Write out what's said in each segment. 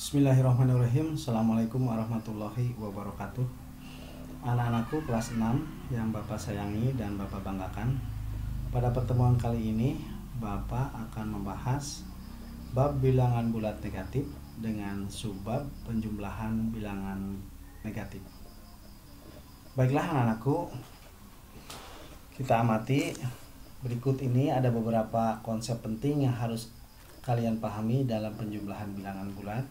Bismillahirrahmanirrahim. Assalamualaikum warahmatullahi wabarakatuh. Anak-anakku kelas 6 yang Bapak sayangi dan Bapak banggakan, pada pertemuan kali ini Bapak akan membahas bab bilangan bulat negatif dengan subbab penjumlahan bilangan negatif. Baiklah anak-anakku, kita amati. Berikut ini ada beberapa konsep penting yang harus kalian pahami dalam penjumlahan bilangan bulat.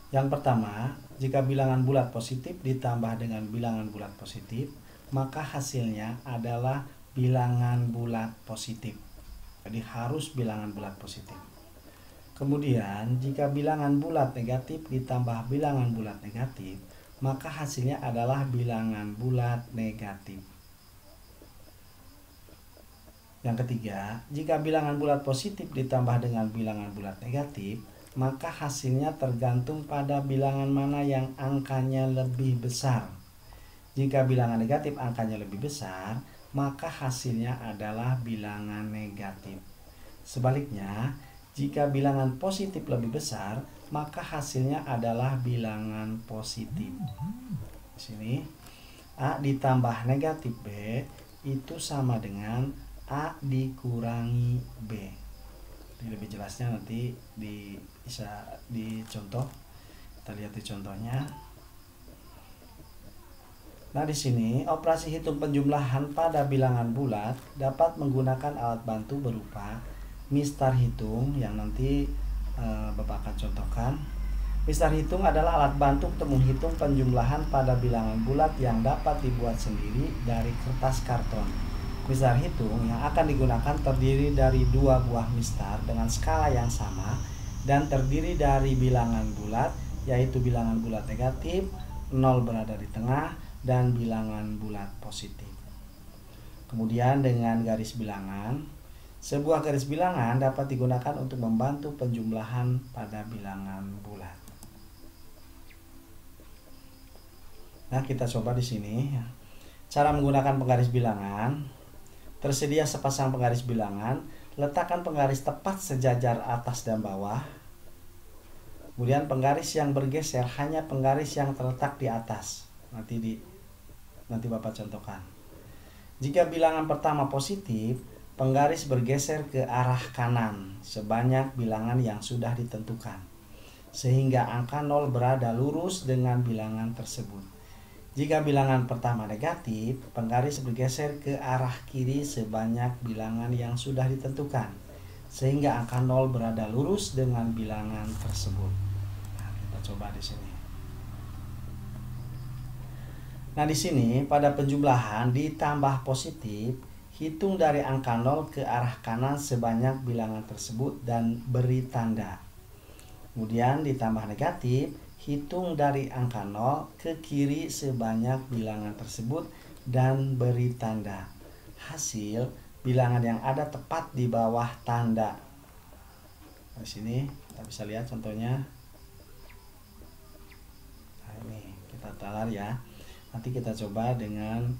Yang pertama, jika bilangan bulat positif ditambah dengan bilangan bulat positif, maka hasilnya adalah bilangan bulat positif. Jadi harus bilangan bulat positif. Kemudian, jika bilangan bulat negatif ditambah bilangan bulat negatif, maka hasilnya adalah bilangan bulat negatif. Yang ketiga, jika bilangan bulat positif ditambah dengan bilangan bulat negatif, maka hasilnya tergantung pada bilangan mana yang angkanya lebih besar. Jika bilangan negatif angkanya lebih besar, maka hasilnya adalah bilangan negatif. Sebaliknya, jika bilangan positif lebih besar, maka hasilnya adalah bilangan positif. Di sini, A ditambah negatif B itu sama dengan A dikurangi B. Ini lebih jelasnya nanti bisa dicontoh. Kita lihat di contohnya. Nah, di sini operasi hitung penjumlahan pada bilangan bulat dapat menggunakan alat bantu berupa mistar hitung yang nanti Bapak akan contohkan. Mistar hitung adalah alat bantu untuk menghitung penjumlahan pada bilangan bulat yang dapat dibuat sendiri dari kertas karton. Mistar hitung yang akan digunakan terdiri dari dua buah mistar dengan skala yang sama dan terdiri dari bilangan bulat, yaitu bilangan bulat negatif, 0 berada di tengah, dan bilangan bulat positif. Kemudian dengan garis bilangan, sebuah garis bilangan dapat digunakan untuk membantu penjumlahan pada bilangan bulat. Nah, kita coba di sini cara menggunakan penggaris bilangan. Tersedia sepasang penggaris bilangan, letakkan penggaris tepat sejajar atas dan bawah. Kemudian penggaris yang bergeser hanya penggaris yang terletak di atas. Nanti Bapak contohkan. Jika bilangan pertama positif, penggaris bergeser ke arah kanan sebanyak bilangan yang sudah ditentukan, sehingga angka 0 berada lurus dengan bilangan tersebut. Jika bilangan pertama negatif, penggaris bergeser ke arah kiri sebanyak bilangan yang sudah ditentukan, sehingga angka 0 berada lurus dengan bilangan tersebut. Nah, kita coba di sini. Nah, di sini pada penjumlahan ditambah positif, hitung dari angka 0 ke arah kanan sebanyak bilangan tersebut dan beri tanda. Kemudian ditambah negatif, hitung dari angka 0 ke kiri sebanyak bilangan tersebut dan beri tanda. Hasil bilangan yang ada tepat di bawah tanda. Di sini kita bisa lihat contohnya. Nah, ini kita talar ya. Nanti kita coba dengan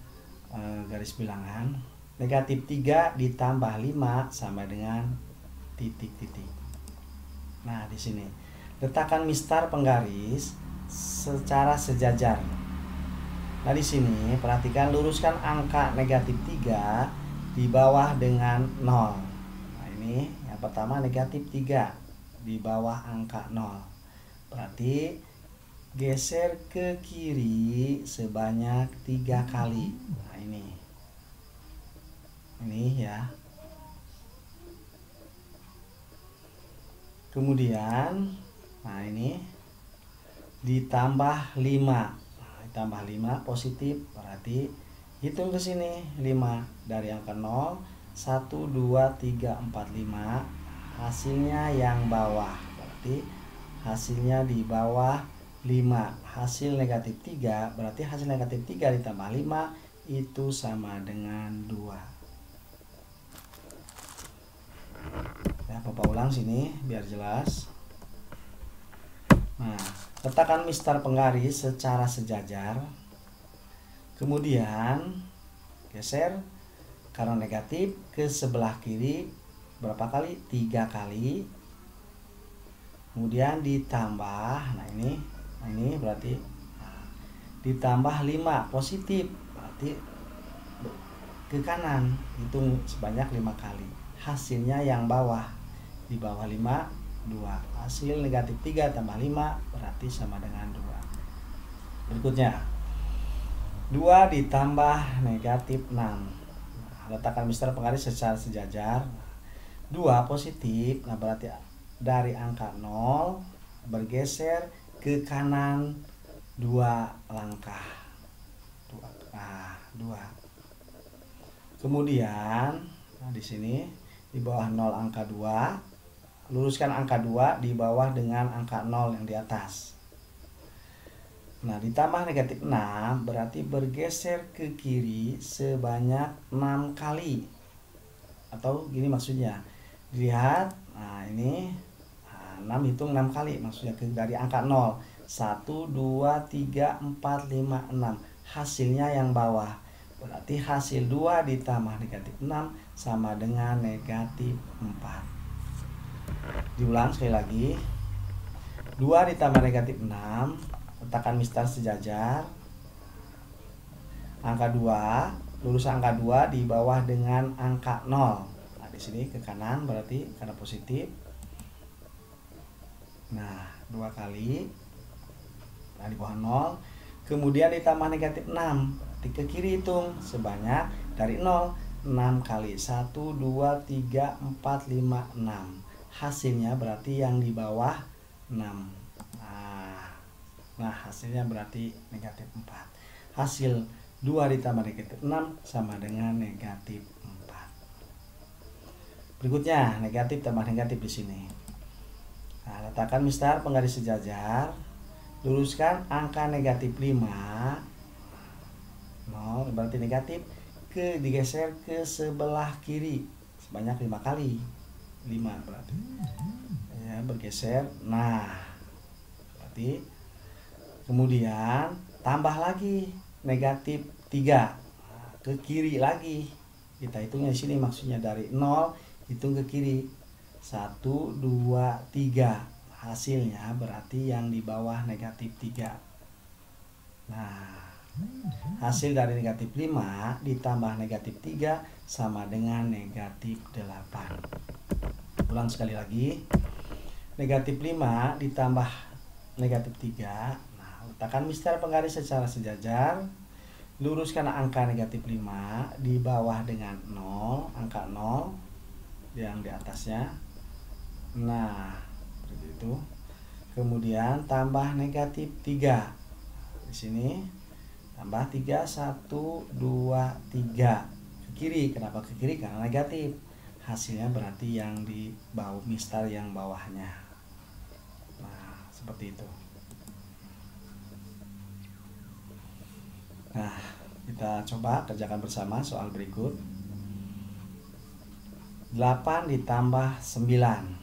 garis bilangan. Negatif 3 ditambah 5 sama dengan titik-titik. Nah, di sini letakkan mistar penggaris secara sejajar. Nah, di sini perhatikan luruskan angka negatif 3 di bawah dengan 0. Nah, ini yang pertama negatif 3 di bawah angka 0. Berarti geser ke kiri sebanyak 3 kali. Nah, ini ya. Kemudian nah, ini ditambah 5. Nah, ditambah 5 positif, berarti hitung ke sini 5 dari angka 0, 1 2 3 4 5. Hasilnya yang bawah. Berarti hasilnya di bawah 5. Hasil negatif 3, berarti hasil negatif 3 ditambah 5 itu sama dengan 2. Ya, Bapak ulang sini biar jelas. Nah, letakkan mistar penggaris secara sejajar. Kemudian geser karena negatif ke sebelah kiri berapa kali? 3 kali. kemudian ditambah, ini berarti ditambah 5 positif, berarti ke kanan, hitung sebanyak 5 kali. Hasilnya yang bawah, di bawah 5 2. Hasil negatif 3 tambah 5 berarti sama dengan 2. Berikutnya 2 ditambah negatif 6. Letakkan mister penggaris secara sejajar. 2 positif, nah berarti dari angka 0 bergeser ke kanan 2 langkah. 2. Kemudian di sini di bawah 0 angka 2, luruskan angka 2 di bawah dengan angka 0 yang di atas. Nah, ditambah negatif 6 berarti bergeser ke kiri sebanyak 6 kali. Atau gini maksudnya. Lihat, nah ini 6 hitung 6 kali, maksudnya dari angka 0. 1 2 3 4 5 6. Hasilnya yang bawah. Berarti hasil 2 ditambah negatif 6 sama dengan negatif 4. Diulang sekali lagi. 2 ditambah negatif 6, letakkan mister sejajar. Angka 2, lurus angka 2 di bawah dengan angka 0. Nah, di sini ke kanan berarti karena positif. Nah, 2 kali. Nah, di bawah 0. Kemudian ditambah negatif 6. Berarti ke kiri hitung sebanyak dari 0 6 kali. 1 2 3 4 5 6. Hasilnya berarti yang di bawah 6. Nah, hasilnya berarti negatif 4. Hasil 2 ditambah negatif 6 sama dengan negatif 4. Berikutnya, negatif tambah negatif di sini. Nah, letakkan mister penggaris sejajar. Luruskan angka negatif 5. 0 berarti negatif, digeser ke sebelah kiri sebanyak 5 kali. 5 berarti. Ya, bergeser. Nah, berarti kemudian tambah lagi negatif 3 ke kiri lagi. Kita hitungnya di sini maksudnya dari 0 hitung ke kiri. 1 2 3. Hasilnya berarti yang di bawah negatif 3. Nah, hasil dari negatif 5 ditambah negatif 3 sama dengan negatif 8. Ulang sekali lagi. Negatif 5 ditambah negatif 3. Letakkan mister penggaris secara sejajar. Luruskan angka negatif 5 di bawah dengan 0, angka 0 yang di atasnya. Nah, seperti itu. Kemudian tambah negatif 3. Di sini tambah 3 1 2 3. Ke kiri, kenapa ke kiri? Karena negatif. Hasilnya berarti yang di bawah mister yang bawahnya. Nah, seperti itu. Nah, kita coba kerjakan bersama soal berikut. 8 ditambah 9.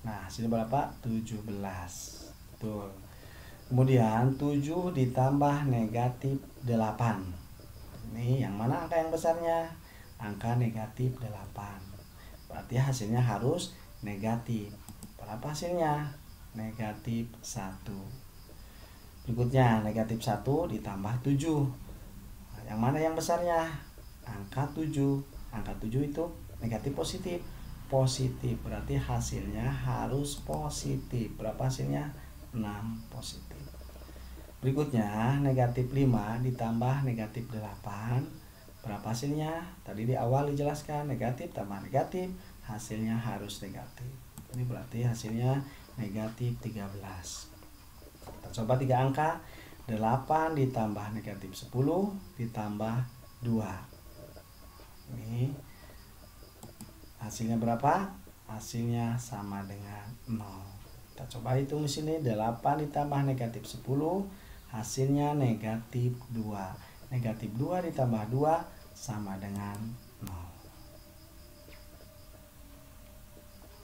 Nah, sini berapa? 17. Betul. Kemudian 7 ditambah negatif 8. Ini yang mana angka yang besarnya? Angka negatif 8. Berarti hasilnya harus negatif. Berapa hasilnya? Negatif 1. Berikutnya negatif 1 ditambah 7. Nah, yang mana yang besarnya? Angka 7. Angka 7 itu negatif positif. Positif berarti hasilnya harus positif. Berapa hasilnya? 6 positif. Berikutnya negatif 5 ditambah negatif 8. Berapa hasilnya? Tadi di awal dijelaskan negatif tambah negatif hasilnya harus negatif. Ini berarti hasilnya negatif 13. Kita coba 3 angka. 8 ditambah negatif 10 ditambah 2. Ini hasilnya berapa? Hasilnya sama dengan 0. Kita coba hitung di sini. 8 ditambah negatif 10 hasilnya negatif 2. Negatif 2 ditambah 2 sama dengan 0.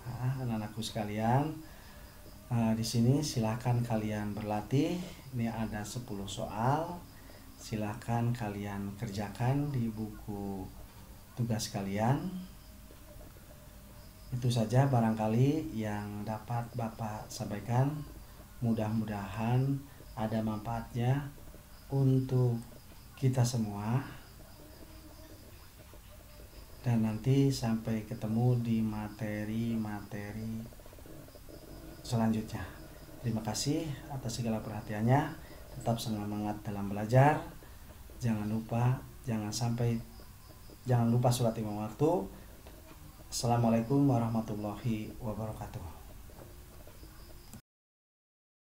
Nah, anak-anakku sekalian, di sini silakan kalian berlatih. Ini ada 10 soal. Silakan kalian kerjakan di buku tugas kalian. Itu saja barangkali yang dapat Bapak sampaikan. Mudah-mudahan ada manfaatnya untuk kita semua. Dan nanti sampai ketemu di materi-materi selanjutnya. Terima kasih atas segala perhatiannya. Tetap semangat dalam belajar. Jangan lupa sholat 5 waktu. Assalamualaikum warahmatullahi wabarakatuh.